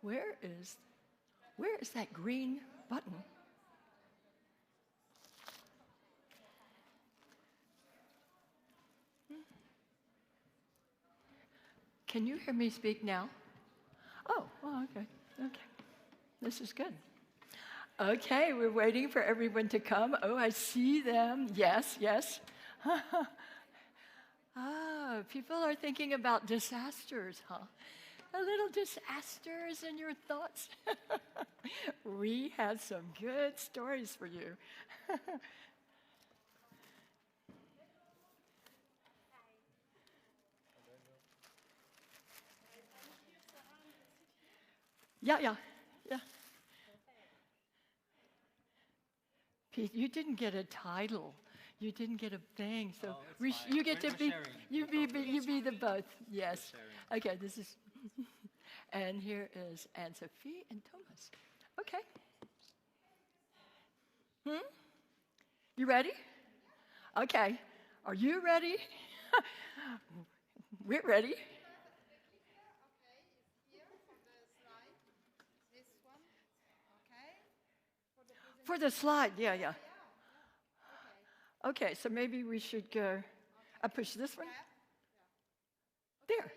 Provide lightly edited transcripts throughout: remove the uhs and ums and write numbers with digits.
Where is that green button? Can you hear me speak now? Oh, well, okay. This is good. Okay, we're waiting for everyone to come. Oh, I see them. Yes. People are thinking about disasters, huh? A little disasters in your thoughts. We have some good stories for you. Yeah. Pete, you didn't get a title. You didn't get a thing, so you get to be. You be the both. Yes. Okay. This is. And here is Anne Sophie and Thomas. Okay. You ready? Okay. Are you ready? We're ready. For the slide, yeah. Okay, so maybe we should go. I push this one. There.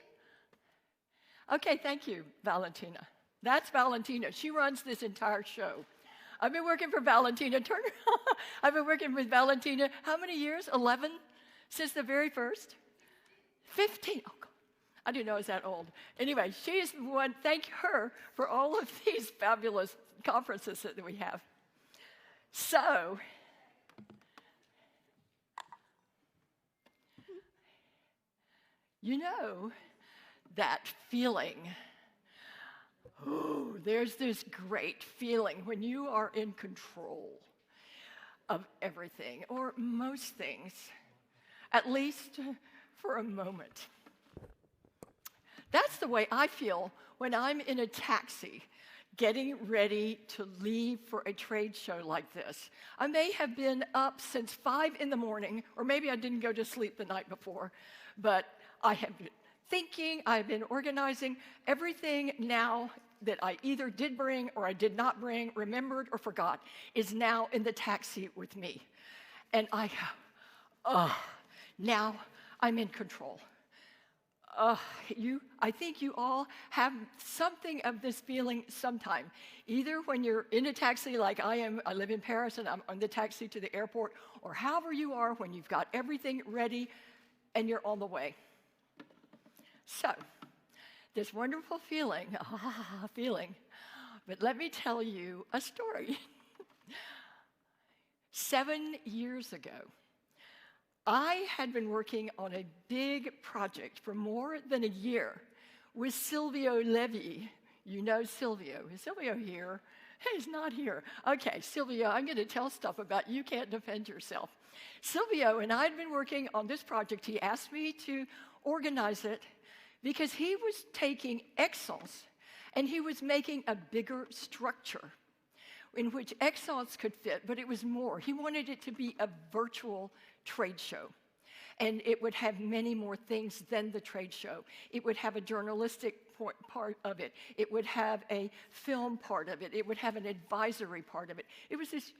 Okay, thank you, Valentina. That's Valentina. She runs this entire show. I've been working for Valentina Turner. I've been working with Valentina, how many years? 11? Since the very first? 15. Oh, God. I didn't know I was that old. Anyway, she's the one. Thank her for all of these fabulous conferences that we have. So, you know that feeling. Oh, there's this great feeling when you are in control of everything, or most things, at least for a moment. That's the way I feel when I'm in a taxi getting ready to leave for a trade show like this. I may have been up since 5 in the morning, or maybe I didn't go to sleep the night before, but I have been thinking, I've been organizing everything now that I either did bring or I did not bring, remembered or forgot, is now in the taxi with me. And I go, now I'm in control. I think you all have something of this feeling sometime. Either when you're in a taxi like I am, I live in Paris and I'm on the taxi to the airport, or however you are when you've got everything ready and you're on the way. So, this wonderful feeling, but let me tell you a story. 7 years ago, I had been working on a big project for more than a year with Silvio Levi. You know Silvio. Is Silvio here? He's not here. Okay, Silvio, I'm going to tell stuff about you can't defend yourself. Silvio and I had been working on this project. He asked me to organize it because he was taking Excels and he was making a bigger structure in which Excels could fit, but it was more. He wanted it to be a virtual trade show. And it would have many more things than the trade show. It would have a journalistic part of it. It would have a film part of it. It would have an advisory part of it. It was this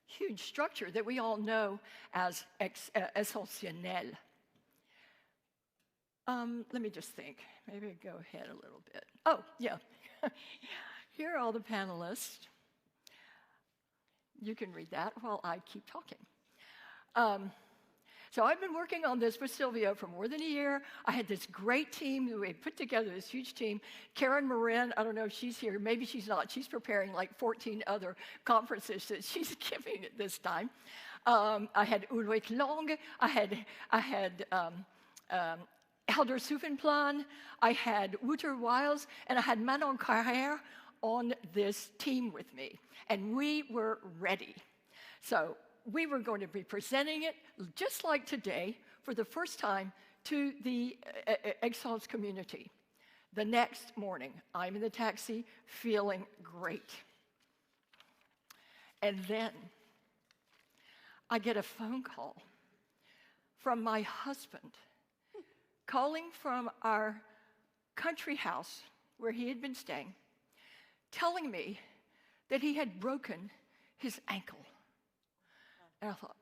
huge structure that we all know as essentiel. Let me just think. Maybe I'll go ahead a little bit. Oh, yeah. Here are all the panelists. You can read that while I keep talking. So I've been working on this with Silvio for more than a year. I had this great team who had put together this huge team. Karen Morin, I don't know if she's here. Maybe she's not. She's preparing like 14 other conferences that she's giving at this time. I had Ulrich Long. I had Helder Soufenplan. I had Wouter Wiles. And I had Manon Carrère on this team with me. And we were ready. So we were going to be presenting it just like today for the first time to the Excellence community. The next morning, I'm in the taxi feeling great. And then I get a phone call from my husband calling from our country house where he had been staying telling me that he had broken his ankle. And I thought,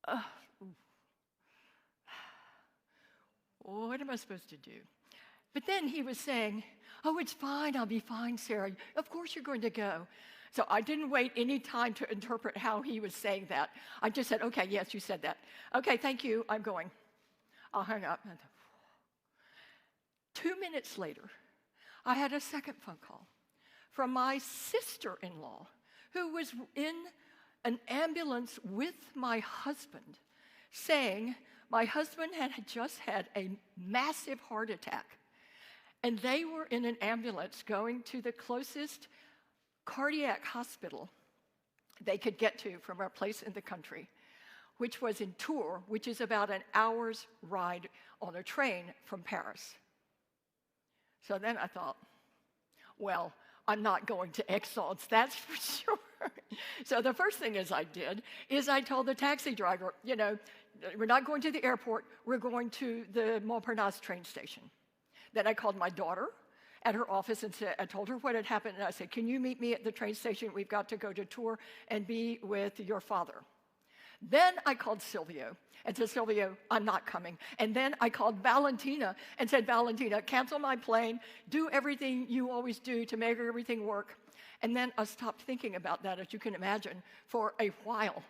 oh, what am I supposed to do? But then he was saying, oh, it's fine, I'll be fine, Sarah. Of course you're going to go. So I didn't wait any time to interpret how he was saying that. I just said, okay, yes, you said that. Okay, thank you, I'm going. I'll hang up. 2 minutes later, I had a second phone call from my sister-in-law, who was in an ambulance with my husband, saying my husband had just had a massive heart attack, and they were in an ambulance going to the closest cardiac hospital they could get to from our place in the country, which was in Tours, which is about an hour's ride on a train from Paris. So then I thought, well, I'm not going to Aix-en-Provence, that's for sure. So the first thing I did is I told the taxi driver, we're not going to the airport, we're going to the Montparnasse train station. Then I called my daughter at her office and I told her what had happened, and I said, can you meet me at the train station? We've got to go to Tours and be with your father. Then I called Silvio and said, Silvio, I'm not coming. And then I called Valentina and said, Valentina, cancel my plane, do everything you always do to make everything work. And then I stopped thinking about that, as you can imagine, for a while.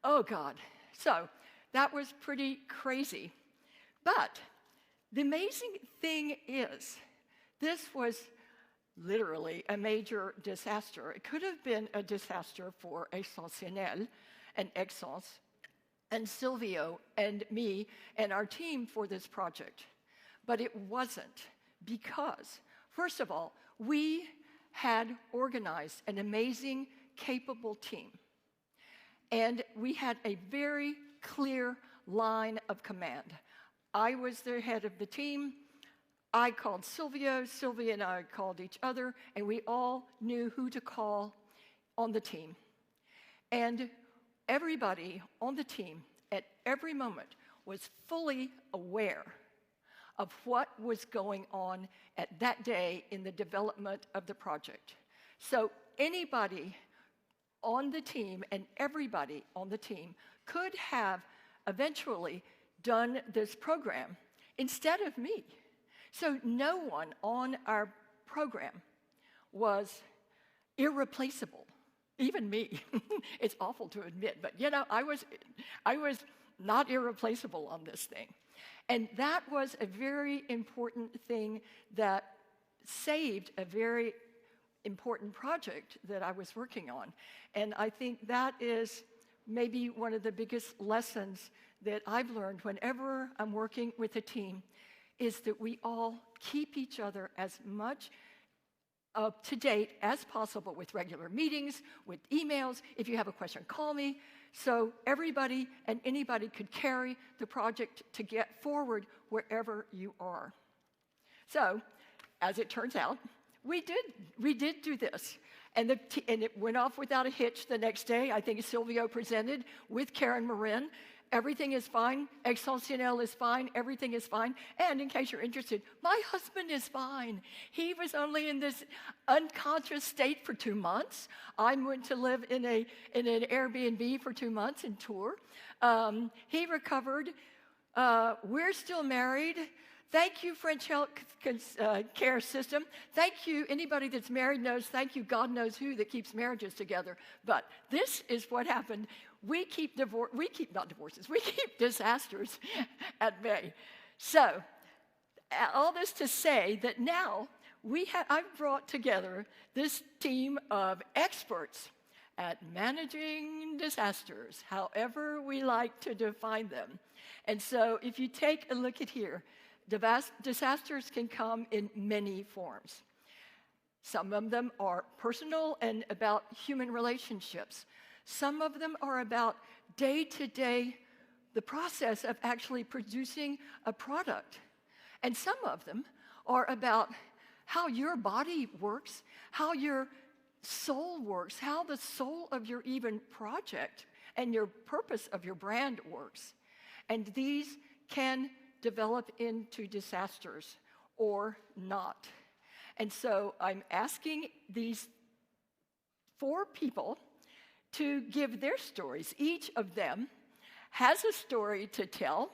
Oh, God. So that was pretty crazy. But the amazing thing is, this was literally a major disaster. It could have been a disaster for Essentiel and Aix-en-Provence and Silvio and me and our team for this project. But it wasn't, because, first of all, we had organized an amazing, capable team. And we had a very clear line of command. I was the head of the team. I called Silvio, Silvia and I called each other, and we all knew who to call on the team. And everybody on the team at every moment was fully aware of what was going on at that day in the development of the project. So anybody on the team and everybody on the team could have eventually done this program instead of me. So no one on our program was irreplaceable, even me. It's awful to admit, but I was not irreplaceable on this thing. And that was a very important thing that saved a very important project that I was working on. And I think that is maybe one of the biggest lessons that I've learned whenever I'm working with a team, is that we all keep each other as much up to date as possible with regular meetings, with emails. If you have a question, call me. So everybody and anybody could carry the project to get forward wherever you are. So, as it turns out, we did do this. And it went off without a hitch the next day. I think Silvio presented with Karen Marin. Everything is fine. Essentiel is fine. Everything is fine. And in case you're interested, my husband is fine. He was only in this unconscious state for 2 months. I went to live in an Airbnb for 2 months in Tours. He recovered. We're still married. Thank you, French health care system. Thank you. Anybody that's married knows, thank you. God knows who that keeps marriages together. But this is what happened. We keep disasters at bay. So, all this to say that now I've brought together this team of experts at managing disasters, however we like to define them. And so, if you take a look at here, disasters can come in many forms. Some of them are personal and about human relationships. Some of them are about day-to-day, the process of actually producing a product. And some of them are about how your body works, how your soul works, how the soul of your even project and your purpose of your brand works. And these can develop into disasters or not. And so I'm asking these 4 people to give their stories. Each of them has a story to tell.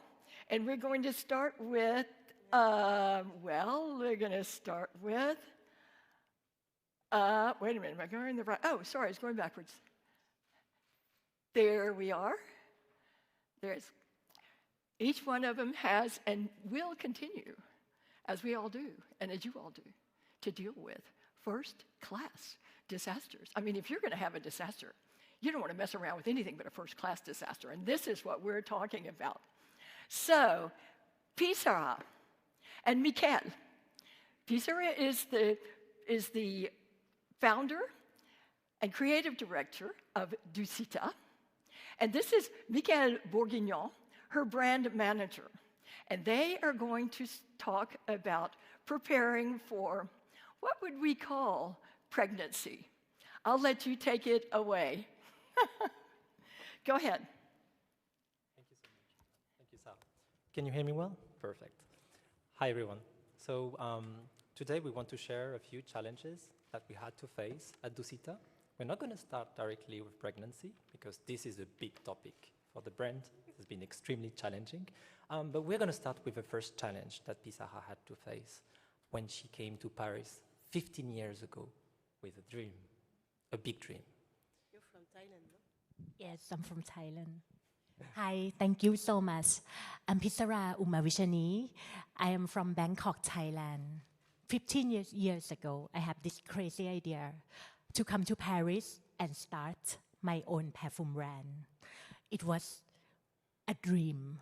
And we're going to start with, we're going to start with, wait a minute, am I going the right? Oh, sorry, I was going backwards. There we are. There's, each one of them has and will continue, as we all do, and as you all do, to deal with first-class disasters. I mean, if you're going to have a disaster, you don't want to mess around with anything but a first-class disaster, and this is what we're talking about. So, Pisarra and Michael. Pisarra is the founder and creative director of Dusita, and this is Michael Bourguignon, her brand manager. And they are going to talk about preparing for what would we call pregnancy. I'll let you take it away. Go ahead. Thank you so much. Thank you, Sarah. Can you hear me well? Perfect. Hi, everyone. So today we want to share a few challenges that we had to face at Dusita. We're not going to start directly with pregnancy because this is a big topic for the brand. It has been extremely challenging. But we're going to start with the first challenge that Pisarra had to face when she came to Paris 15 years ago with a dream, a big dream. You're from Thailand, no? Yes, I'm from Thailand. Hi, thank you so much. I'm Pisarra Umavijani. I am from Bangkok, Thailand. 15 years ago, I had this crazy idea to come to Paris and start my own perfume brand. It was a dream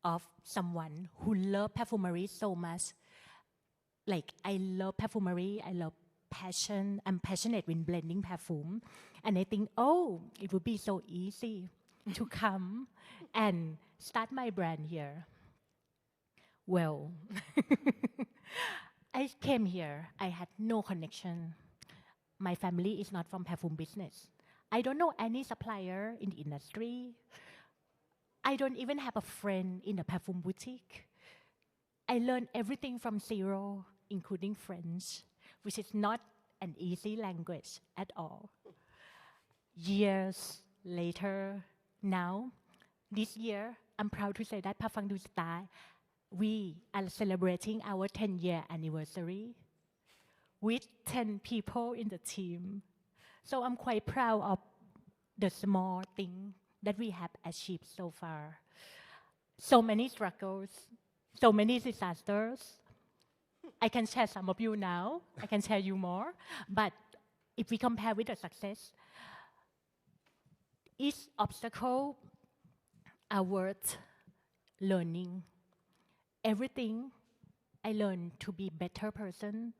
of someone who loved perfumery so much. Like, I love perfumery, I love passion. I'm passionate in blending perfume. And I think, oh, it would be so easy to come and start my brand here. Well, I came here, I had no connection. My family is not from perfume business. I don't know any supplier in the industry. I don't even have a friend in a perfume boutique. I learned everything from zero, including French, which is not an easy language at all. Years later, now, this year, I'm proud to say that Parfum du Style, we are celebrating our 10-year anniversary with 10 people in the team. So I'm quite proud of the small thing that we have achieved so far. So many struggles, so many disasters. I can share some of you now, I can share you more, but if we compare with the success, each obstacle are worth learning. Everything I learned to be a better person,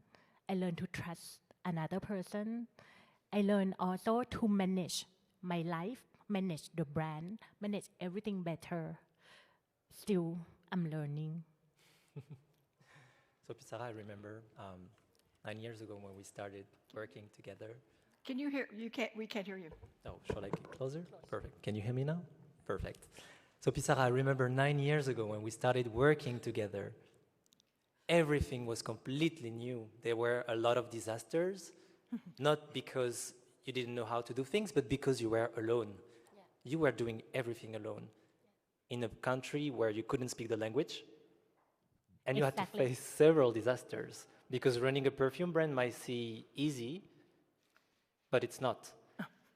I learned to trust another person, I learned also to manage my life, manage the brand, manage everything better. Still, I'm learning. So Pisarra, I remember 9 years ago when we started working together. Can you hear? We can't hear you. Oh, shall I get closer? Perfect. Can you hear me now? Perfect. So Pisarra, I remember 9 years ago when we started working together, everything was completely new. There were a lot of disasters, not because you didn't know how to do things, but because you were alone. Yeah. You were doing everything alone in a country where you couldn't speak the language, and you had to face several disasters because running a perfume brand might seem easy, but it's not.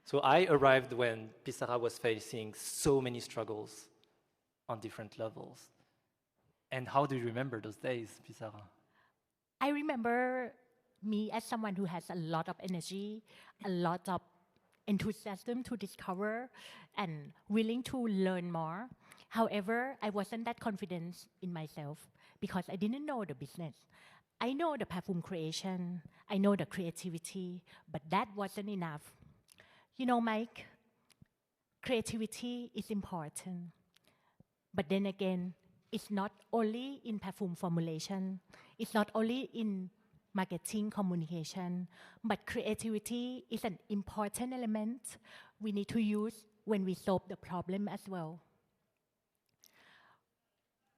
So I arrived when Pisarra was facing so many struggles on different levels. And how do you remember those days, Pisarra? I remember me as someone who has a lot of energy, a lot of enthusiasm to discover and willing to learn more. However, I wasn't that confident in myself because I didn't know the business. I know the perfume creation, I know the creativity, but that wasn't enough. You know, Mike, creativity is important. But then again, it's not only in perfume formulation, it's not only in marketing communication, but creativity is an important element we need to use when we solve the problem as well.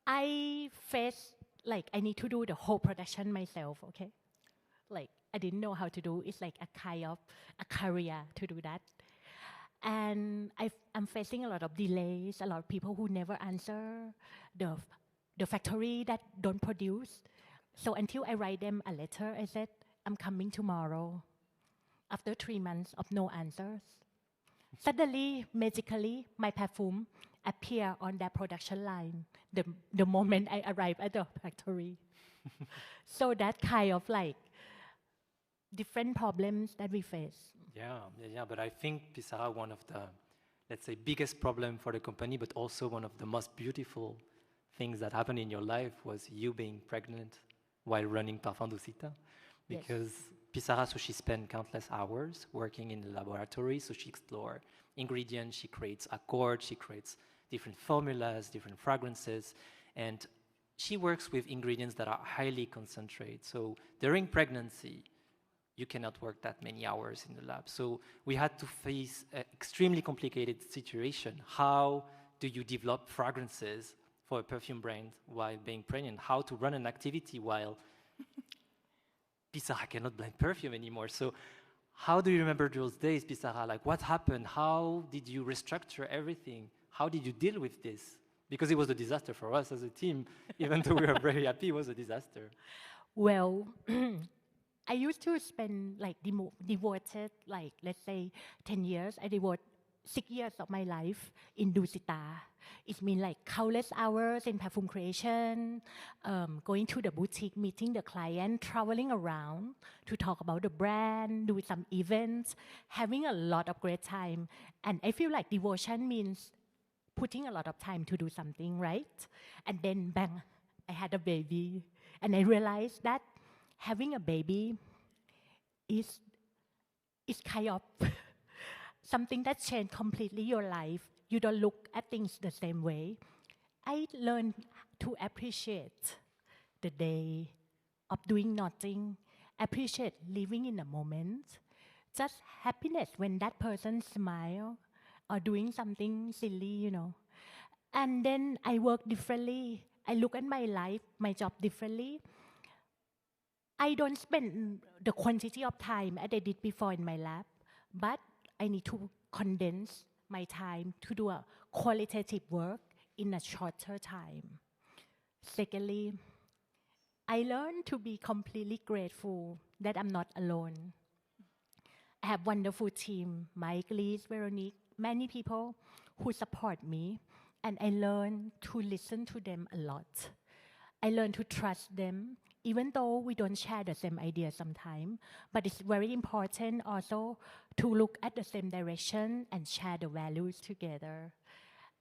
I face, like, I need to do the whole production myself, okay? Like I didn't know how to do. It's like a kind of a career to do that. And I'm facing a lot of delays, a lot of people who never answer, the, the factory that don't produce. So until I write them a letter, I said, I'm coming tomorrow. After 3 months of no answers, suddenly, magically, my perfume appear on their production line the moment I arrive at the factory. So that kind of like different problems that we face. Yeah. But I think Pisarra, one of the, let's say, biggest problem for the company, but also one of the most beautiful things that happened in your life was you being pregnant while running Parfum Dusita. Because Pisarra, so she spent countless hours working in the laboratory, so she explores ingredients, she creates accords, she creates different formulas, different fragrances, and she works with ingredients that are highly concentrated. So during pregnancy, you cannot work that many hours in the lab. So we had to face an extremely complicated situation. How do you develop fragrances for a perfume brand while being pregnant? How to run an activity while Pisarra cannot blend perfume anymore? So how do you remember those days, Pisarra? Like what happened? How did you restructure everything? How did you deal with this? Because it was a disaster for us as a team. Even though we were very happy, it was a disaster. Well, I used to spend like devoted, like let's say 10 years. I devote 6 years of my life in Dusita. It means like countless hours in perfume creation, going to the boutique, meeting the client, traveling around to talk about the brand, do some events, having a lot of great time. And I feel like devotion means putting a lot of time to do something, right? And then bang, I had a baby. And I realized that having a baby is kind of something that changed completely your life. You don't look at things the same way. I learned to appreciate the day of doing nothing, appreciate living in the moment, just happiness when that person smile or doing something silly, And then I work differently. I look at my life, my job differently. I don't spend the quantity of time as I did before in my lab, but I need to condense my time to do a qualitative work in a shorter time. Secondly, I learned to be completely grateful that I'm not alone. I have a wonderful team, Mike, Liz, Veronique, many people who support me, and I learned to listen to them a lot. I learned to trust them, even though we don't share the same idea sometimes. But it's very important also to look at the same direction and share the values together.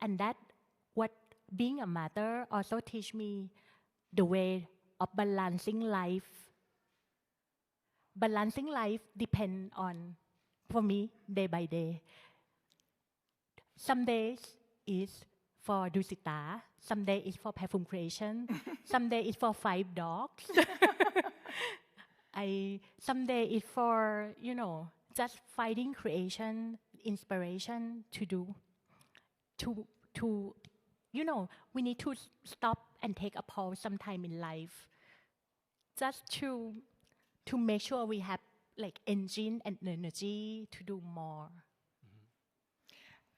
And that what being a mother also teach me the way of balancing life. Balancing life depends on, for me, day by day. Some days is for Dusita, some day is for perfume creation, some day is for 5 dogs. Some day is for, just finding creation, inspiration to do. We need to stop and take a pause sometime in life, just to make sure we have like engine and energy to do more.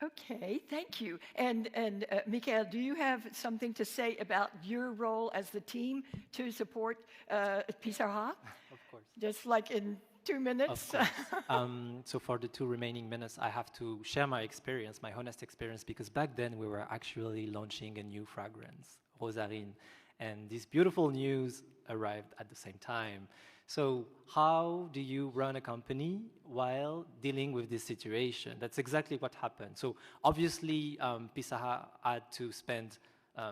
Okay, thank you. And Michael, do you have something to say about your role as the team to support Pisarra? Of course. Just like in 2 minutes. Of course. So for the 2 remaining minutes, I have to share my experience, my honest experience, because back then we were actually launching a new fragrance, Rosarine, and this beautiful news arrived at the same time. So how do you run a company while dealing with this situation? That's exactly what happened. So obviously, Pisarra had to spend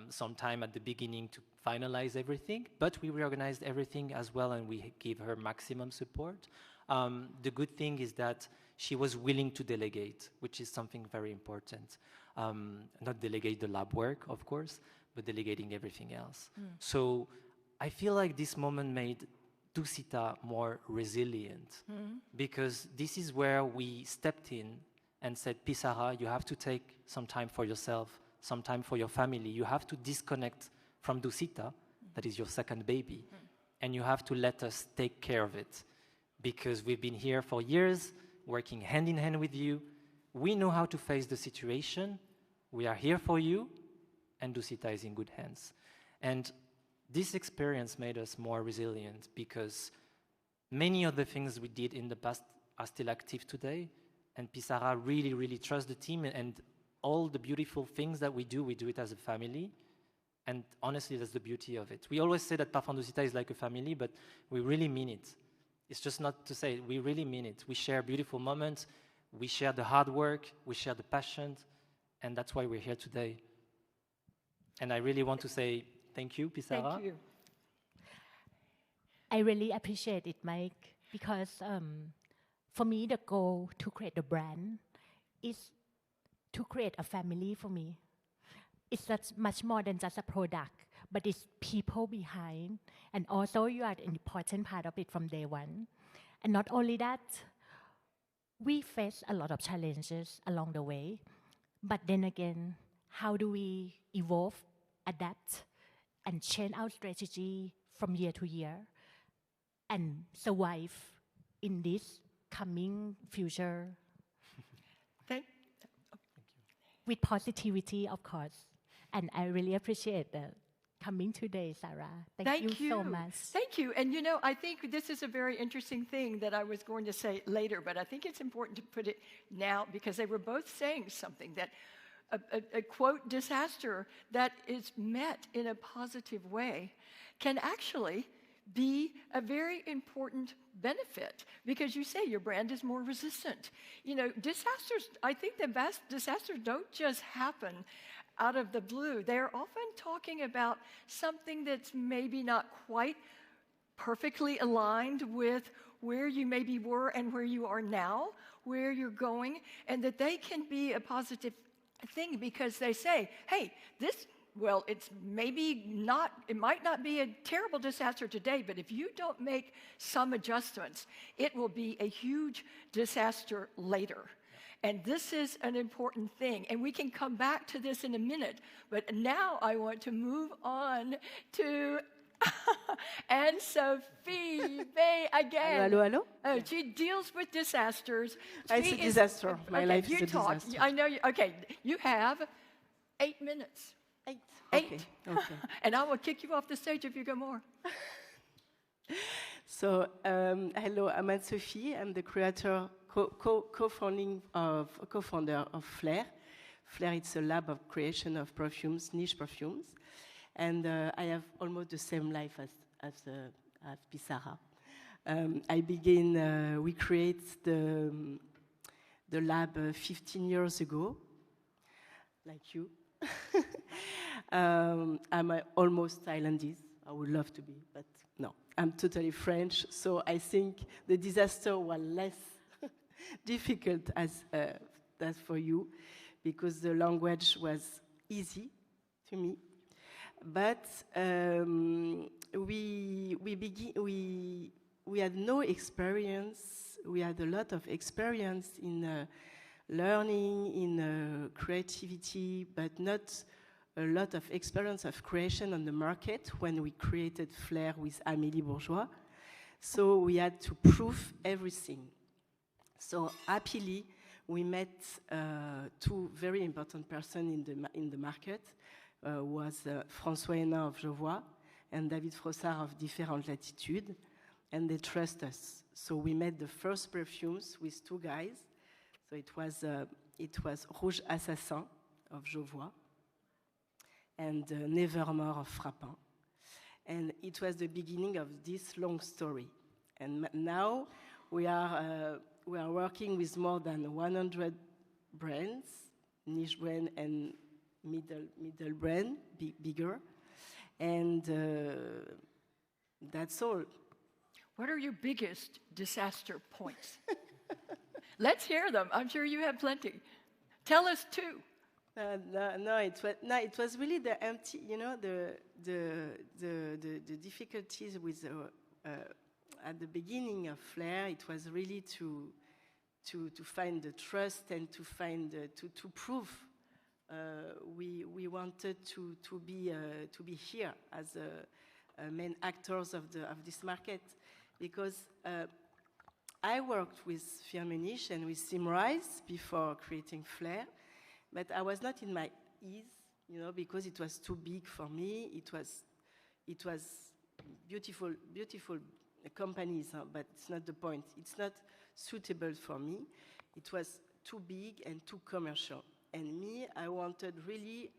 some time at the beginning to finalize everything, but we reorganized everything as well, and we gave her maximum support. The good thing is that she was willing to delegate, which is something very important. Not delegate the lab work, of course, but delegating everything else. So I feel like this moment made Dusita more resilient, because this is where we stepped in and said, Pisarra, you have to take some time for yourself, some time for your family. You have to disconnect from Dusita, that is your second baby. and you have to let us take care of it, because we've been here for years, working hand in hand with you. We know how to face the situation. We are here for you, and Dusita is in good hands. And this experience made us more resilient, because many of the things we did in the past are still active today, and Pisarra really, really trusts the team, and all the beautiful things that we do it as a family. And honestly, that's the beauty of it. We always say that Parfum Dusita is like a family, but we really mean it. It's just not to say, we really mean it. We share beautiful moments, we share the hard work, we share the passion, and that's why we're here today. And I really want to say thank you, Pisarra. Thank you. I really appreciate it, Mike, because for me, the goal to create the brand is to create a family for me. It's much more than just a product, but it's people behind. And also, you are an important part of it from day one. And not only that, we face a lot of challenges along the way. But then again, how do we evolve, adapt, and change our strategy from year to year and survive in this coming future Thank with positivity, of course. And I really appreciate the coming today, Sarah. Thank you so much. Thank you. And you know, I think this is a very interesting thing that I was going to say later, but I think it's important to put it now because they were both saying something that a quote disaster that is met in a positive way can actually be a very important benefit because you say your brand is more resistant. You know, disasters, I think the best disasters don't just happen out of the blue. They're often talking about something that's maybe not quite perfectly aligned with where you maybe were and where you are now, where you're going, and that they can be a positive thing because they say, hey, well, it's maybe not, it might not be a terrible disaster today, but if you don't make some adjustments, it will be a huge disaster later. And this is an important thing. And we can come back to this in a minute. But now I want to move on to and Sophie again. Hello. She deals with disasters. It's a disaster. My life is a disaster. I know you. Okay, you have 8 minutes. 8. 8. Okay. And I will kick you off the stage if you go more. So, hello, I'm Sophie. I'm the creator, co-founder of Flair. Flair is a lab of creation of perfumes, niche perfumes. And I have almost the same life as Pisarra. We create the lab 15 years ago, like you. I'm almost Thailandese. I would love to be, but no. I'm totally French, so I think the disaster was less difficult as for you, because the language was easy to me. But we had no experience. We had a lot of experience in learning, in creativity, but not a lot of experience of creation on the market when we created Flair with Amélie Bourgeois. So we had to prove everything. So happily, we met two very important persons in the market. Was François Hénin of Jovois and David Frossard of Different Latitude, and they trust us. So we made the first perfumes with two guys. So it was Rouge Assassin of Jovois and Nevermore of Frappin. And it was the beginning of this long story. And now we are working with more than 100 brands, niche brand and middle brand, bigger, and that's all. What are your biggest disaster points? Let's hear them. I'm sure you have plenty. Tell us two. It was really the empty, the difficulties with at the beginning of Flair. It was really to find the trust and to find to prove. We wanted to be here main actors of this market, because I worked with Firmenich and with Simrise before creating Flair, but I was not in my ease, you know, because it was too big for me. It was beautiful companies, but it's not the point. It's not suitable for me. It was too big and too commercial. And me, I wanted really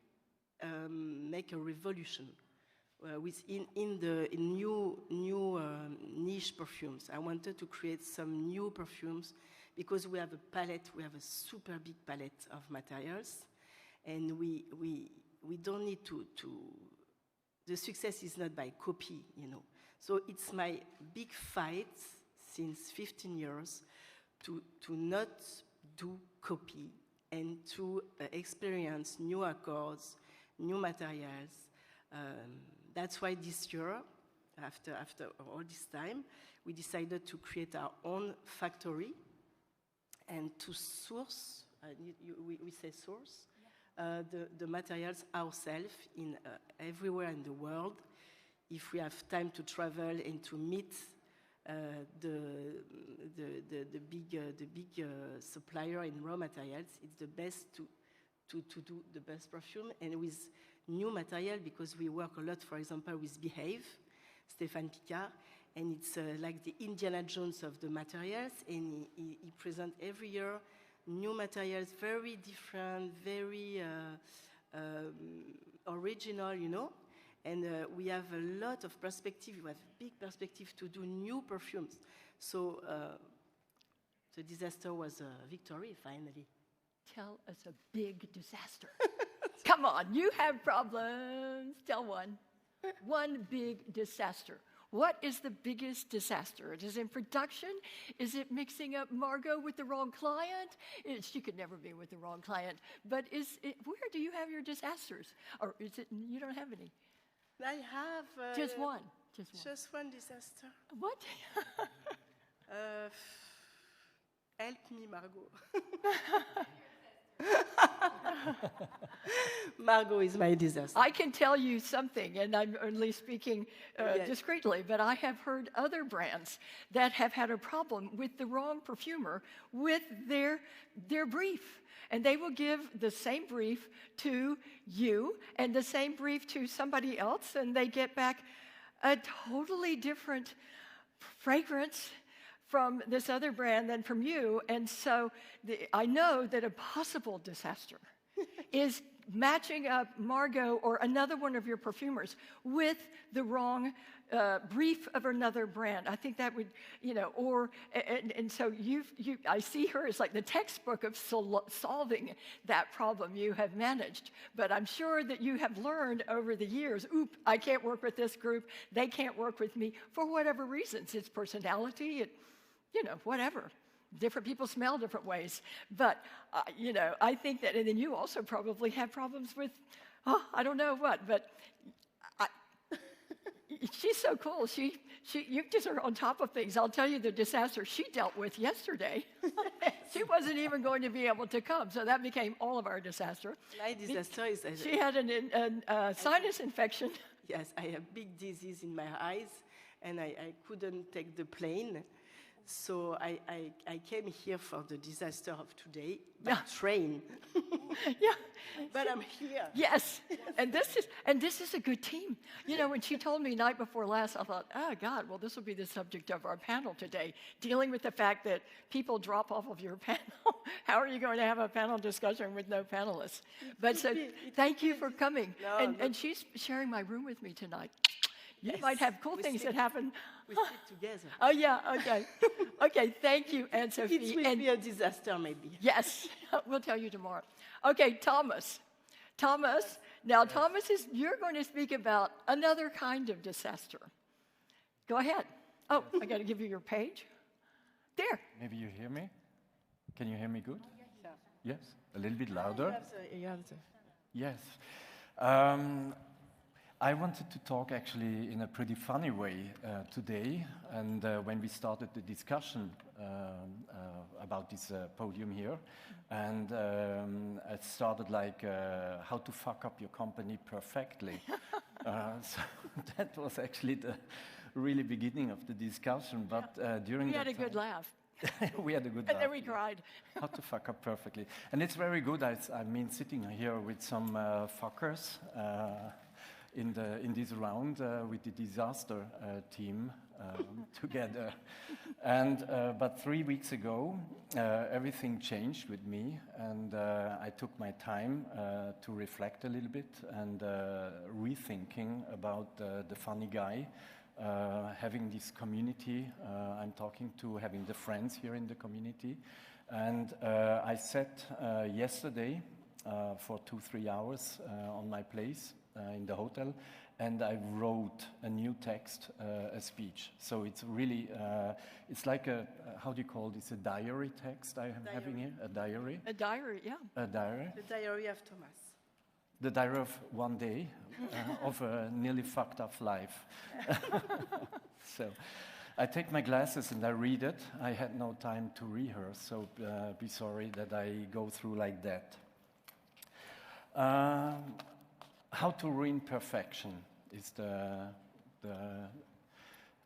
make a revolution in new niche perfumes. I wanted to create some new perfumes because we have a palette. We have a super big palette of materials, and we don't need to. The success is not by copy, you know. So it's my big fight since 15 years to not do copy and to experience new accords, new materials. That's why this year, after all this time, we decided to create our own factory and to source, we say source, the materials ourselves in everywhere in the world. If we have time to travel and to meet the big supplier in raw materials, it's the best to do the best perfume, and with new material, because we work a lot, for example, with Behaghel, Stéphane Picard, and it's like the Indiana Jones of the materials, and he presents every year new materials, very different, very original, you know. And we have a lot of perspective. We have big perspective to do new perfumes. So the disaster was a victory, finally. Tell us a big disaster. Come on, you have problems. Tell one. One big disaster. What is the biggest disaster? Is it in production? Is it mixing up Margot with the wrong client? She could never be with the wrong client. But where do you have your disasters? Or is it you don't have any? I have... Just one. Just one disaster. What? Help me, Margot. Margot is my disaster. I can tell you something, and I'm only speaking discreetly, but I have heard other brands that have had a problem with the wrong perfumer with their brief. And they will give the same brief to you and the same brief to somebody else, and they get back a totally different fragrance from this other brand than from you. And so I know that a possible disaster is matching up Margot or another one of your perfumers with the wrong brief of another brand. I think that would, you know, and so I see her as like the textbook of solving that problem you have managed. But I'm sure that you have learned over the years, I can't work with this group, they can't work with me, for whatever reasons. It's personality, whatever. Different people smell different ways. But, I think that, and then you also probably have problems with, I don't know what, but she's so cool. You just are on top of things. I'll tell you the disaster she dealt with yesterday. She wasn't even going to be able to come, so that became all of our disaster. My disaster is... She had a sinus infection. Yes, I have big disease in my eyes, and I couldn't take the plane. So I came here for the disaster of today by train. Yeah. But I'm here. Yes. And this is a good team. When she told me night before last, I thought, oh God, well, this will be the subject of our panel today, dealing with the fact that people drop off of your panel. How are you going to have a panel discussion with no panelists? But so thank you for coming. And she's sharing my room with me tonight. You might have cool things that happen. We sleep together. Oh, yeah, okay. Okay, thank you, Anne Sophie. It will be a disaster, maybe. Yes, we'll tell you tomorrow. Okay, Thomas. Now, Thomas, you're going to speak about another kind of disaster. Go ahead. Oh, I got to give you your page. There. Maybe you hear me? Can you hear me good? Yes? A little bit louder? You have to. Yes. I wanted to talk actually in a pretty funny way today, and when we started the discussion about this podium here, and it started like how to fuck up your company perfectly. So that was actually the really beginning of the discussion, but during We that had a good laugh. we had a good And laugh. then we cried. How to fuck up perfectly. And it's very good. I mean, sitting here with some fuckers in this round with the disaster team together. And but 3 weeks ago, everything changed with me, and I took my time to reflect a little bit and rethinking about the funny guy. Having this community, I'm talking to, having the friends here in the community. And I sat yesterday for 2-3 hours on my place in the hotel, and I wrote a new text, a speech. So it's really, it's like a, how do you call this, a diary text I am having here? A diary? A diary, yeah. A diary? The diary of Thomas. The diary of one day of a nearly fucked up life. So I take my glasses and I read it. I had no time to rehearse, so be sorry that I go through like that. How to Ruin Perfection is the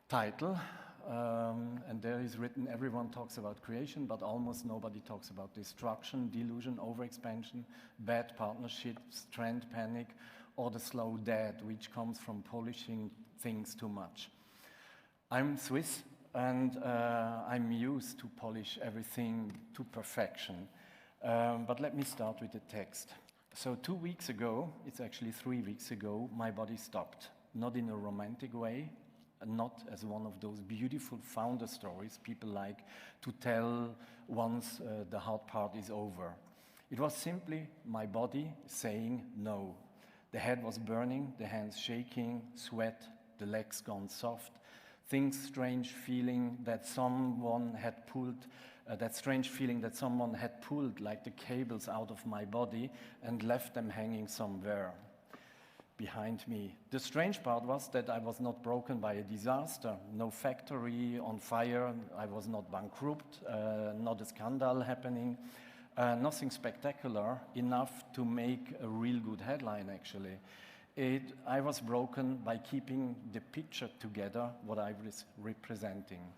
title. And there is written, everyone talks about creation, but almost nobody talks about destruction, delusion, overexpansion, bad partnerships, trend panic, or the slow death, which comes from polishing things too much. I'm Swiss, and I'm used to polish everything to perfection. But let me start with the text. So 2 weeks ago, it's actually 3 weeks ago, my body stopped. Not in a romantic way, not as one of those beautiful founder stories people like to tell once the hard part is over. It was simply my body saying no. The head was burning, the hands shaking, sweat, the legs gone soft. Strange feeling that someone had pulled like the cables out of my body and left them hanging somewhere behind me. The strange part was that I was not broken by a disaster, no factory on fire, I was not bankrupt, not a scandal happening, nothing spectacular enough to make a real good headline actually. I was broken by keeping the picture together, what I was representing.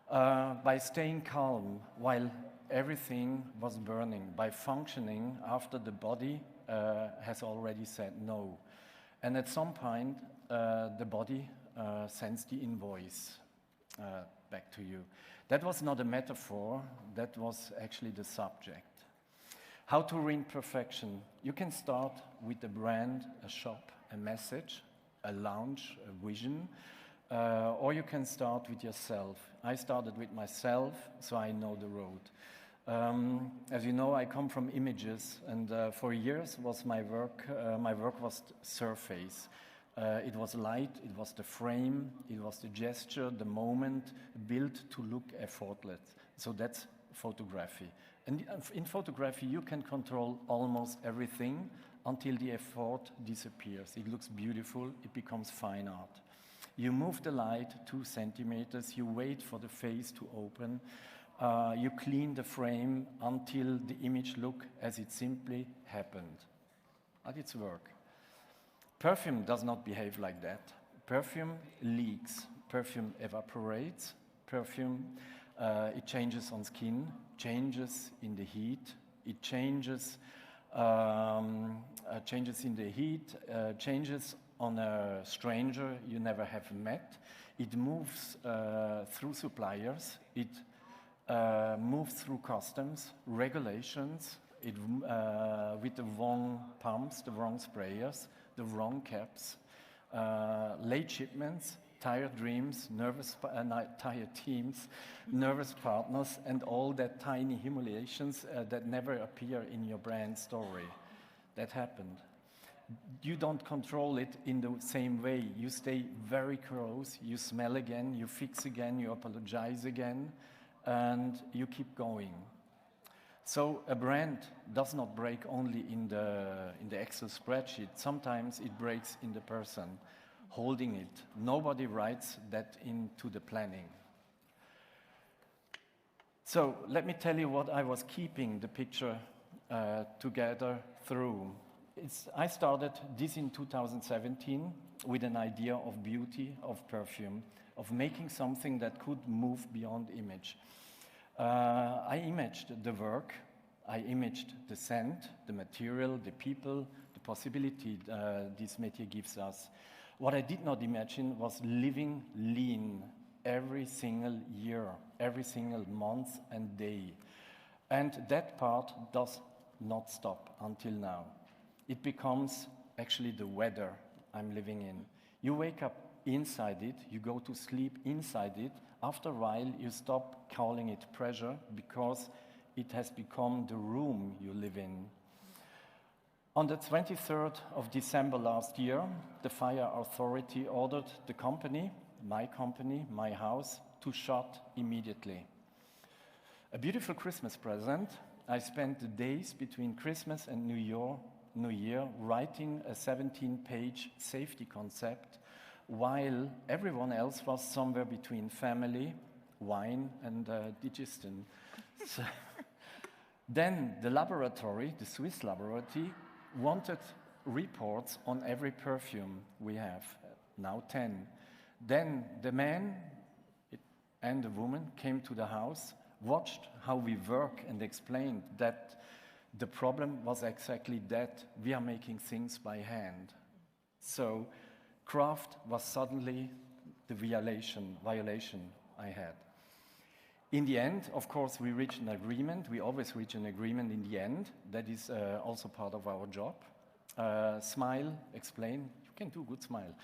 By staying calm while everything was burning, by functioning after the body has already said no. And at some point, the body sends the invoice back to you. That was not a metaphor, that was actually the subject. How to Ruin Perfection. You can start with a brand, a shop, a message, a launch, a vision, or you can start with yourself. I started with myself, so I know the road. As you know, I come from images, and for years was my work was surface. It was light, it was the frame, it was the gesture, the moment, built to look effortless. So that's photography. And in photography, you can control almost everything until the effort disappears. It looks beautiful, it becomes fine art. You move the light 2 centimeters, you wait for the face to open, you clean the frame until the image looks as it simply happened. But it's work. Perfume does not behave like that. Perfume leaks, perfume evaporates, perfume, it changes on skin, changes in the heat, it changes in the heat, changes on a stranger you never have met. It moves through suppliers, it moves through customs, regulations, with the wrong pumps, the wrong sprayers, the wrong caps, late shipments, tired dreams, tired teams, nervous partners, and all that tiny humiliations that never appear in your brand story. That happened. You don't control it in the same way. You stay very close, you smell again, you fix again, you apologize again, and you keep going. So a brand does not break only in the Excel spreadsheet. Sometimes it breaks in the person holding it. Nobody writes that into the planning. So let me tell you what I was keeping the picture together through. I started this in 2017 with an idea of beauty, of perfume, of making something that could move beyond image. I imaged the work, I imaged the scent, the material, the people, the possibility this métier gives us. What I did not imagine was living lean every single year, every single month and day. And that part does not stop until now. It becomes actually the weather I'm living in. You wake up inside it, you go to sleep inside it. After a while, you stop calling it pressure because it has become the room you live in. On the 23rd of December last year, the fire authority ordered the company, my house, to shut immediately. A beautiful Christmas present. I spent the days between Christmas and New Year writing a 17-page safety concept, while everyone else was somewhere between family, wine, and digestion. So then the laboratory, the Swiss laboratory, wanted reports on every perfume we have, now 10. Then the man and the woman came to the house, watched how we work, and explained that the problem was exactly that we are making things by hand. So craft was suddenly the violation I had. In the end, of course, we reached an agreement. We always reach an agreement in the end. That is also part of our job. Smile, explain. You can do good smile.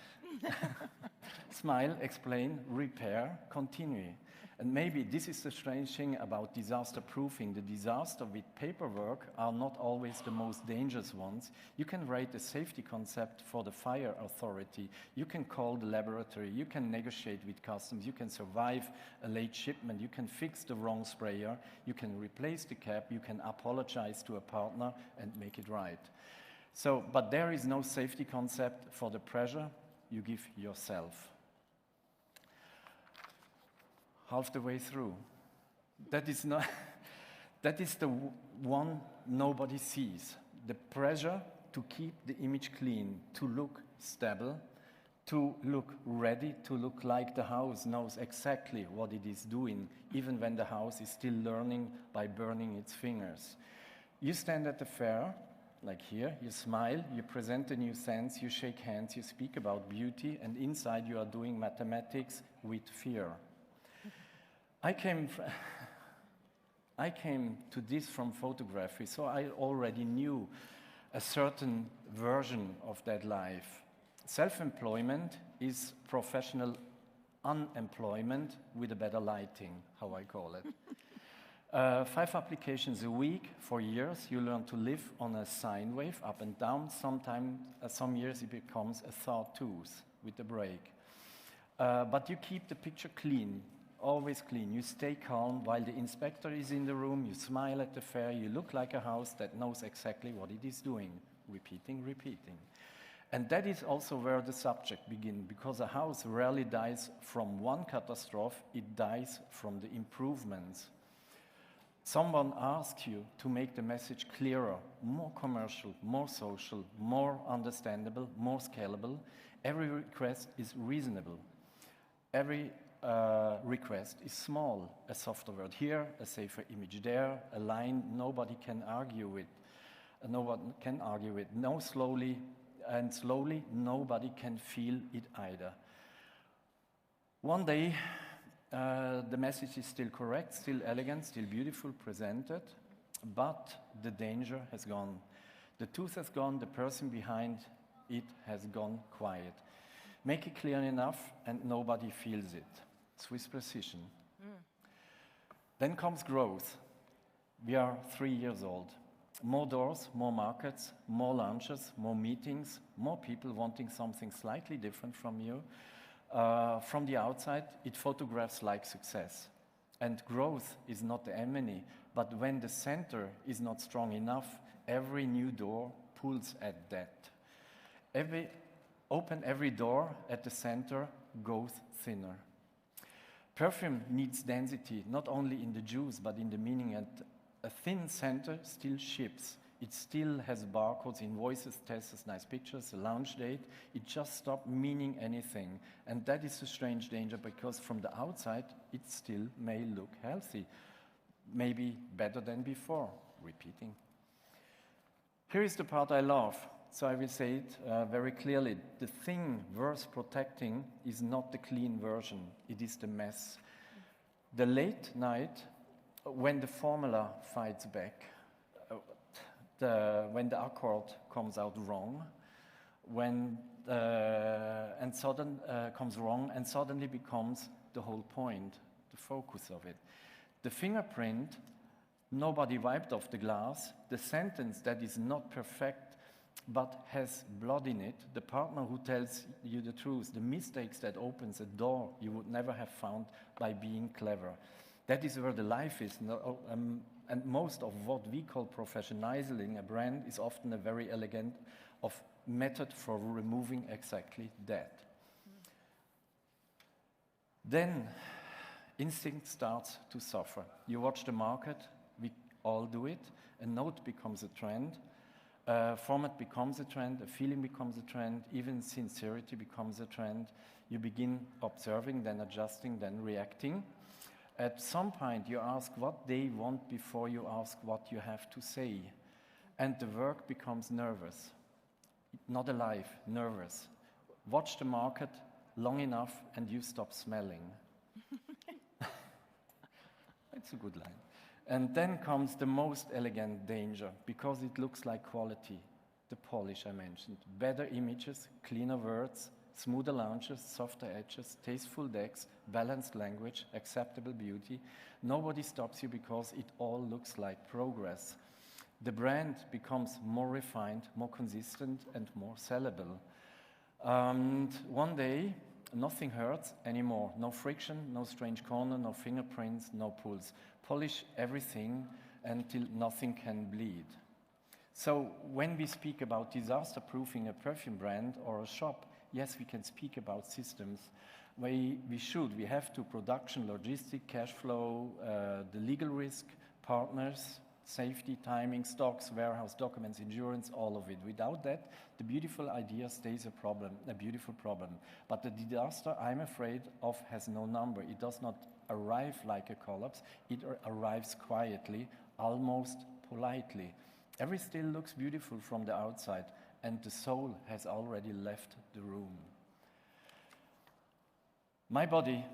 Smile, explain, repair, continue. And maybe this is the strange thing about disaster proofing. The disaster with paperwork are not always the most dangerous ones. You can write a safety concept for the fire authority. You can call the laboratory. You can negotiate with customs. You can survive a late shipment. You can fix the wrong sprayer. You can replace the cap. You can apologize to a partner and make it right. So, but there is no safety concept for the pressure you give yourself. Half the way through. That is the one nobody sees. The pressure to keep the image clean, to look stable, to look ready, to look like the house knows exactly what it is doing, even when the house is still learning by burning its fingers. You stand at the fair, like here, you smile, you present a new sense, you shake hands, you speak about beauty, and inside you are doing mathematics with fear. I came to this from photography, so I already knew a certain version of that life. Self-employment is professional unemployment with a better lighting, how I call it. 5 applications a week for years. You learn to live on a sine wave, up and down. Sometimes, some years it becomes a sawtooth with a break. But you keep the picture clean. Always clean. You stay calm while the inspector is in the room. You smile at the fair. You look like a house that knows exactly what it is doing. Repeating, repeating. And that is also where the subject begins, because a house rarely dies from one catastrophe. It dies from the improvements. Someone asks you to make the message clearer, more commercial, more social, more understandable, more scalable. Every request is reasonable. Every request is small, a softer word here, a safer image there, a line nobody can argue with. No one can argue with. No, slowly, nobody can feel it either. One day, the message is still correct, still elegant, still beautiful, presented, but the danger has gone. The tooth has gone, the person behind it has gone quiet. Make it clear enough and nobody feels it. Swiss precision. Then comes growth. We are 3 years old. More doors, more markets, more launches, more meetings, more people wanting something slightly different from you. From the outside, it photographs like success. And growth is not the enemy, But when the center is not strong enough, every new door pulls at that. Open every door at the center goes thinner. Perfume needs density, not only in the juice, but in the meaning. And a thin center still ships. It still has barcodes, invoices, tests, nice pictures, a launch date. It just stopped meaning anything. And that is a strange danger, because from the outside, it still may look healthy. Maybe better than before. Repeating. Here is the part I love. So I will say it very clearly. The thing worth protecting is not the clean version. It is the mess. The late night, when the formula fights back, when the accord comes out wrong, comes wrong and suddenly becomes the whole point, the focus of it. The fingerprint, nobody wiped off the glass. The sentence that is not perfect but has blood in it, the partner who tells you the truth, the mistakes that opens a door you would never have found by being clever. That is where the life is. And most of what we call professionalizing a brand is often a very elegant method for removing exactly that. Then instinct starts to suffer. You watch the market, we all do it, a note becomes a trend, format becomes a trend, a feeling becomes a trend, even sincerity becomes a trend. You begin observing, then adjusting, then reacting. At some point, you ask what they want before you ask what you have to say. And the work becomes nervous. Not alive, nervous. Watch the market long enough and you stop smelling. It's a good line. And then comes the most elegant danger, because it looks like quality. The polish I mentioned. Better images, cleaner words, smoother launches, softer edges, tasteful decks, balanced language, acceptable beauty. Nobody stops you because it all looks like progress. The brand becomes more refined, more consistent, and more sellable. And one day, nothing hurts anymore. No friction, no strange corner, no fingerprints, no pulse. Polish everything until nothing can bleed. So when we speak about disaster-proofing a perfume brand or a shop, yes, we can speak about systems. We have to production, logistic, cash flow, the legal risk, partners, safety, timing, stocks, warehouse, documents, insurance, all of it. Without that, the beautiful idea stays a beautiful problem. But the disaster, I'm afraid of, has no number. It does not arrive like a collapse. It arrives quietly, almost politely. Everything still looks beautiful from the outside, and the soul has already left the room. My body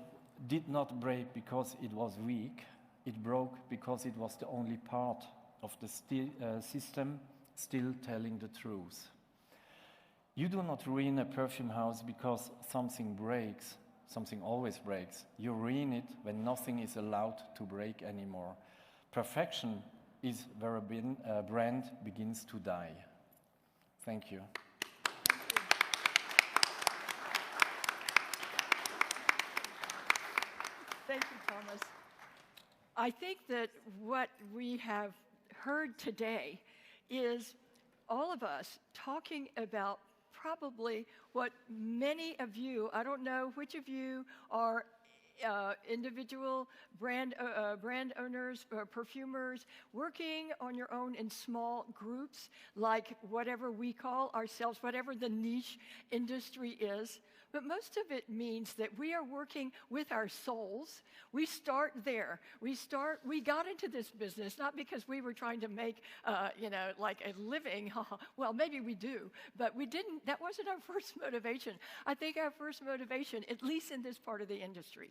did not break because it was weak. It broke because it was the only part of the system still telling the truth. You do not ruin a perfume house because something breaks. Something always breaks. You ruin it when nothing is allowed to break anymore. Perfection is where a brand begins to die. Thank you. Thank you, Thomas. I think that what we have heard today is all of us talking about probably what many of you, I don't know which of you are individual brand owners, perfumers, working on your own in small groups, like whatever we call ourselves, whatever the niche industry is. But most of it means that we are working with our souls. We start there. We got into this business not because we were trying to make, like a living. Well, maybe we do, but we didn't. That wasn't our first motivation. I think our first motivation, at least in this part of the industry,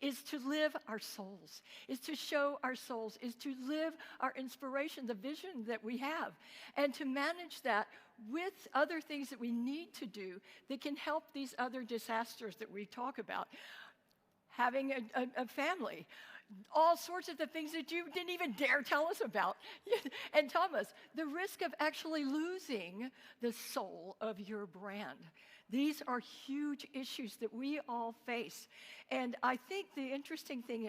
is to live our souls, is to show our souls, is to live our inspiration, the vision that we have, and to manage that with other things that we need to do that can help these other disasters that we talk about. Having a family, all sorts of the things that you didn't even dare tell us about. And Thomas, the risk of actually losing the soul of your brand. These are huge issues that we all face. And I think the interesting thing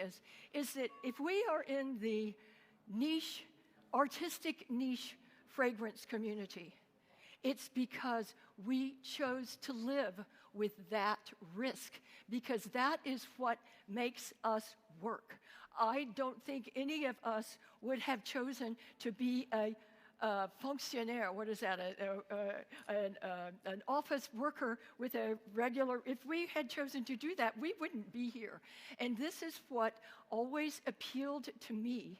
is that if we are in the niche, artistic niche fragrance community. It's because we chose to live with that risk, because that is what makes us work. I don't think any of us would have chosen to be a fonctionnaire, what is that, an office worker with a regular, if we had chosen to do that, we wouldn't be here. And this is what always appealed to me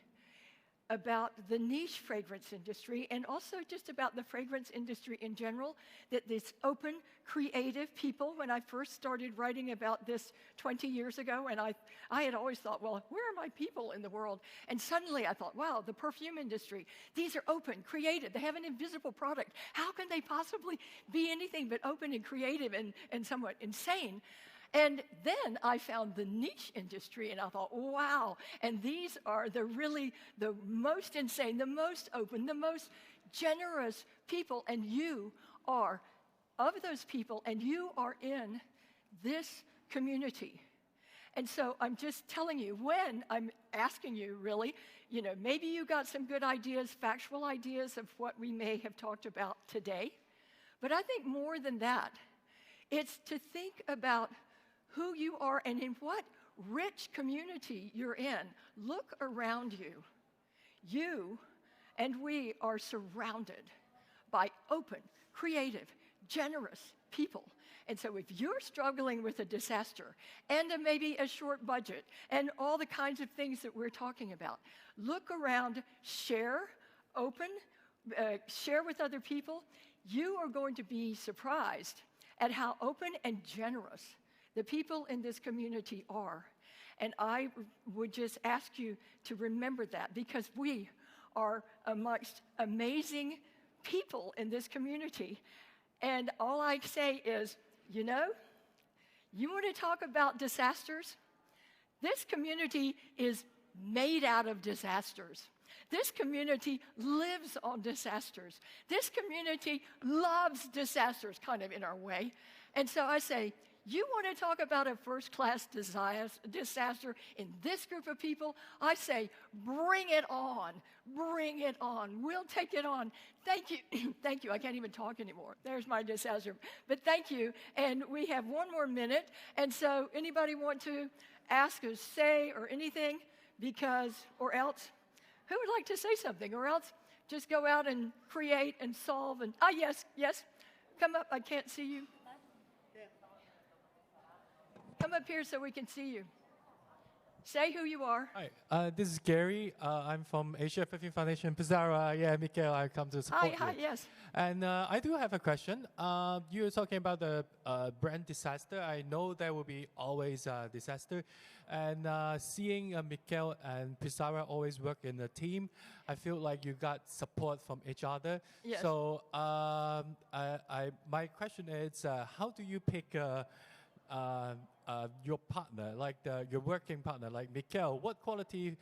about the niche fragrance industry, and also just about the fragrance industry in general, that this open, creative people, when I first started writing about this 20 years ago, and I had always thought, well, where are my people in the world? And suddenly I thought, wow, the perfume industry, these are open, creative, they have an invisible product. How can they possibly be anything but open and creative and somewhat insane? And then I found the niche industry, and I thought, wow, and these are the most insane, the most open, the most generous people, and you are of those people, and you are in this community. And so I'm just telling you, when I'm asking you, really, maybe you got some good ideas, factual ideas of what we may have talked about today, but I think more than that, it's to think about who you are and in what rich community you're in. Look around you. You and we are surrounded by open, creative, generous people. And so if you're struggling with a disaster and maybe a short budget and all the kinds of things that we're talking about, look around, share, share with other people. You are going to be surprised at how open and generous the people in this community are. And I would just ask you to remember that, because we are amongst amazing people in this community. And all I say is, you want to talk about disasters? This community is made out of disasters. This community lives on disasters. This community loves disasters, kind of in our way. And so I say, you want to talk about a first-class disaster in this group of people? I say, bring it on. Bring it on. We'll take it on. Thank you. Thank you. I can't even talk anymore. There's my disaster. But thank you. And we have one more minute. And so anybody want to ask or say or anything? Or else, who would like to say something? Or else just go out and create and solve. And yes. Come up. I can't see you. Come up here so we can see you. Say who you are. Hi, this is Gary. I'm from Asia Perfume Foundation, Pisarra. Yeah, Michael, I come to support you. Hi, yes. And I do have a question. You were talking about the brand disaster. I know there will be always a disaster. And seeing Michael and Pisarra always work in a team, I feel like you got support from each other. Yes. So my question is, how do you pick your partner, like your working partner, like Michael? What quality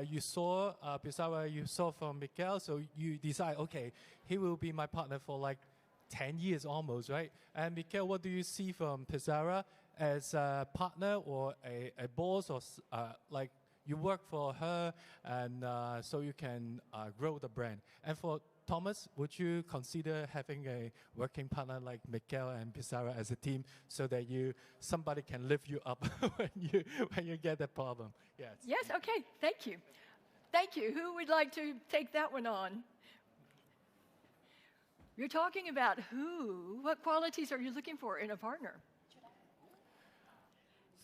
you saw, Pisarra, you saw from Michael, so you decide, okay, he will be my partner for like 10 years almost, right? And Michael, what do you see from Pisarra as a partner or a boss, or like you work for her, and so you can grow the brand? And for Thomas, would you consider having a working partner like Michael and Pisarra as a team, so that somebody can lift you up when you get a problem? Yes, okay, thank you. Thank you. Who would like to take that one on? You're talking about what qualities are you looking for in a partner?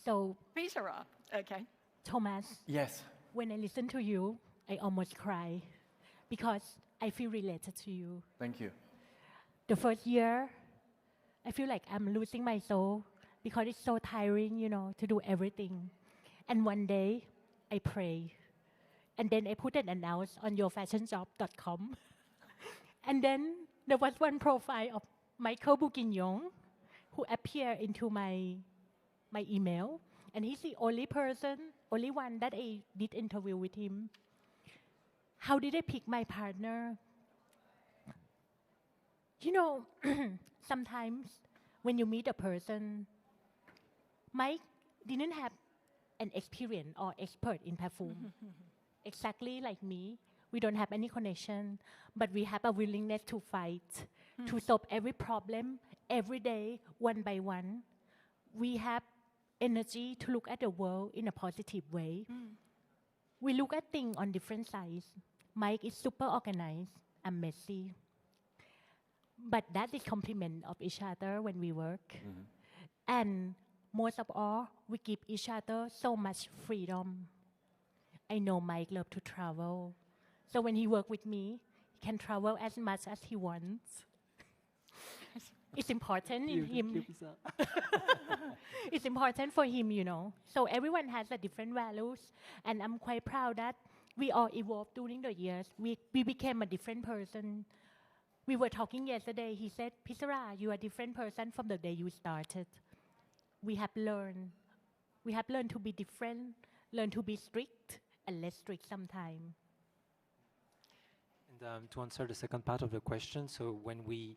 So, Pisarra, okay. Thomas, Yes. when I listen to you, I almost cry because I feel related to you. Thank you. The first year, I feel like I'm losing my soul because it's so tiring, to do everything. And one day, I pray. And then I put an announce on yourfashionshop.com. And then there was one profile of Michael Bourguignon who appeared into my email. And he's the only one that I did interview with him. How did I pick my partner? Sometimes when you meet a person, Mike didn't have an experience or expert in perfume, exactly like me. We don't have any connection, but we have a willingness to fight, to solve every problem every day, one by one. We have energy to look at the world in a positive way. We look at things on different sides. Mike is super organized and messy. But that is complement of each other when we work. And most of all, we give each other so much freedom. I know Mike loves to travel. So when he works with me, he can travel as much as he wants. It's important in him. It's important for him, you know. So everyone has a different values. And I'm quite proud that we all evolved during the years. We became a different person. We were talking yesterday. He said, Pisarra, you are a different person from the day you started. We have learned. We have learned to be different, learn to be strict, and less strict sometimes. And to answer the second part of the question, so when we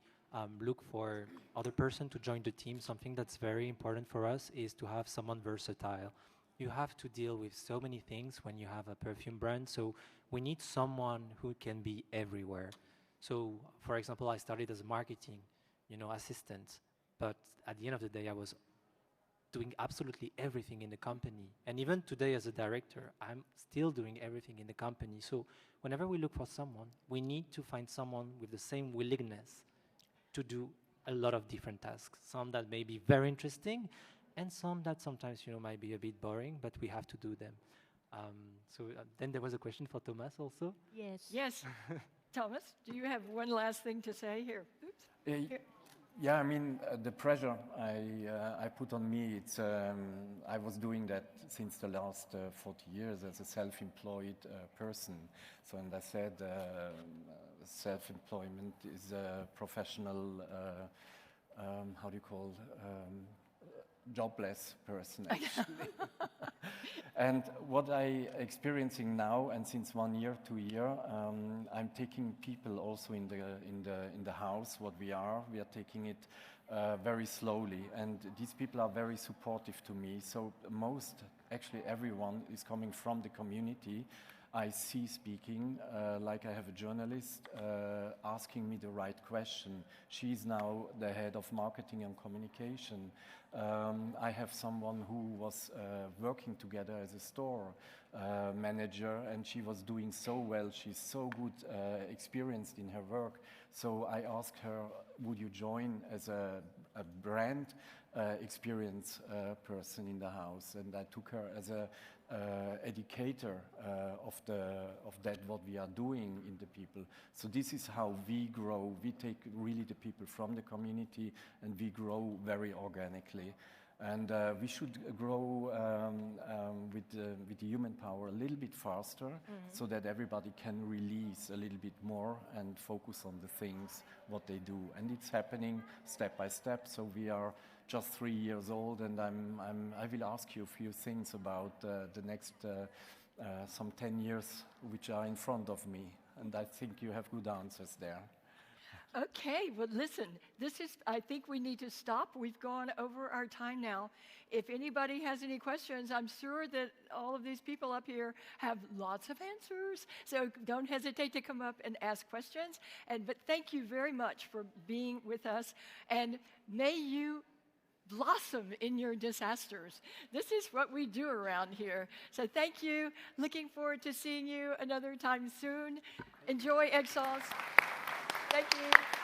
look for other person to join the team, something that's very important for us is to have someone versatile. You have to deal with so many things when you have a perfume brand, so we need someone who can be everywhere. So, for example, I started as a marketing, assistant, but at the end of the day, I was doing absolutely everything in the company. And even today as a director, I'm still doing everything in the company. So whenever we look for someone, we need to find someone with the same willingness to do a lot of different tasks. Some that may be very interesting, and some that sometimes, might be a bit boring, but we have to do them. So then there was a question for Thomas also. Yes. Yes. Thomas, do you have one last thing to say here? Oops. Here. Yeah, I mean, the pressure I put on me, it's, I was doing that since the last 40 years as a self-employed person. So, and I said self-employment is a professional, how do you call, jobless person, actually. And what I'm experiencing now, and since 1 year, 2 years, I'm taking people also in the house. What we are taking it very slowly, and these people are very supportive to me. So actually everyone is coming from the community. I see speaking, like I have a journalist asking me the right question. She's now the head of marketing and communication. I have someone who was working together as a store manager, and she was doing so well. She's so good, experienced in her work. So I asked her, would you join as a brand experience person in the house? And I took her as a educator of that what we are doing in the people. So this is how we grow. We take really the people from the community, and we grow very organically. And we should grow with the human power a little bit faster, so that everybody can release a little bit more and focus on the things what they do. And it's happening step by step. So we are just 3 years old, and I will ask you a few things about the next some 10 years which are in front of me, and I think you have good answers there. Okay, well, listen, I think we need to stop. We've gone over our time now. If anybody has any questions, I'm sure that all of these people up here have lots of answers. So don't hesitate to come up and ask questions. But thank you very much for being with us. And may you blossom in your disasters. This is what we do around here. So thank you. Looking forward to seeing you another time soon. Enjoy Exhaust. Thank you.